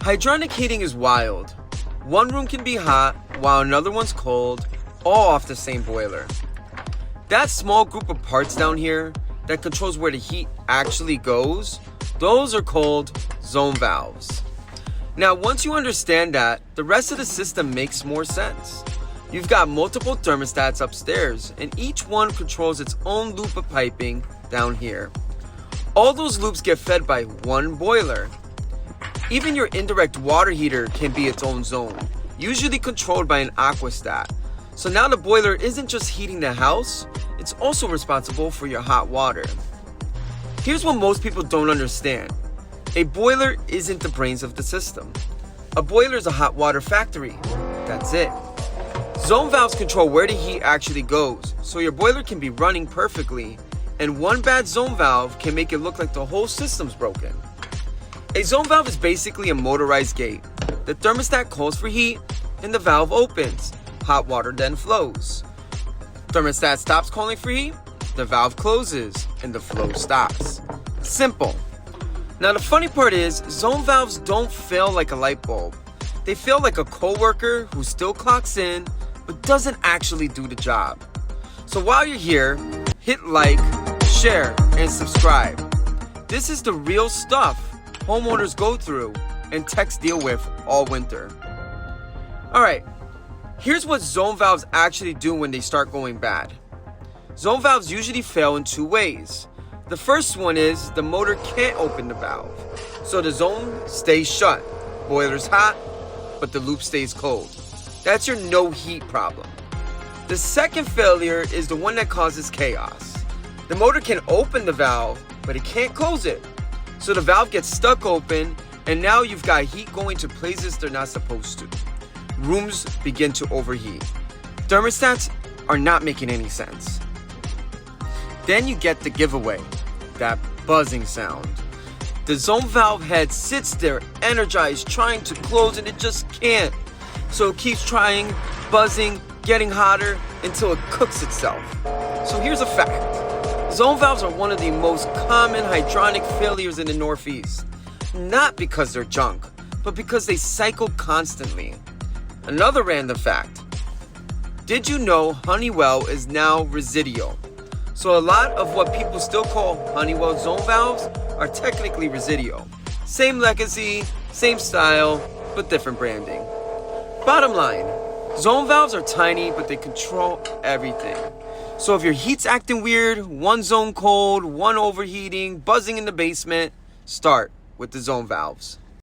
Hydronic heating is wild. One room can be hot while another one's cold, all off the same boiler. That small group of parts down here that controls where the heat actually goes, those are called zone valves. Now, once you understand that, the rest of the system makes more sense. You've got multiple thermostats upstairs, and each one controls its own loop of piping down here. All those loops get fed by one boiler. Even your indirect water heater can be its own zone, usually controlled by an aquastat. So now the boiler isn't just heating the house, it's also responsible for your hot water. Here's what most people don't understand. A boiler isn't the brains of the system. A boiler is a hot water factory. That's it. Zone valves control where the heat actually goes, so your boiler can be running perfectly, and one bad zone valve can make it look like the whole system's broken. A zone valve is basically a motorized gate. The thermostat calls for heat, and the valve opens. Hot water then flows. Thermostat stops calling for heat, the valve closes, and the flow stops. Simple. Now the funny part is, zone valves don't fail like a light bulb. They fail like a coworker who still clocks in, but doesn't actually do the job. So while you're here, hit like, share, and subscribe. This is the real stuff homeowners go through and techs deal with all winter. Alright, here's what zone valves actually do when they start going bad. Zone valves usually fail in two ways. The first one is the motor can't open the valve, so the zone stays shut. Boiler's hot, but the loop stays cold. That's your no heat problem. The second failure is the one that causes chaos. The motor can open the valve, but it can't close it. So the valve gets stuck open, and now you've got heat going to places they're not supposed to. Rooms begin to overheat. Thermostats are not making any sense. Then you get the giveaway, that buzzing sound. The zone valve head sits there energized, trying to close, and it just can't. So it keeps trying, buzzing, getting hotter until it cooks itself. So here's a fact. Zone valves are one of the most common hydronic failures in the Northeast. Not because they're junk, but because they cycle constantly. Another random fact. Did you know Honeywell is now residual? So a lot of what people still call Honeywell zone valves are technically residual. Same legacy, same style, but different branding. Bottom line, zone valves are tiny, but they control everything. So if your heat's acting weird, one zone cold, one overheating, buzzing in the basement, start with the zone valves.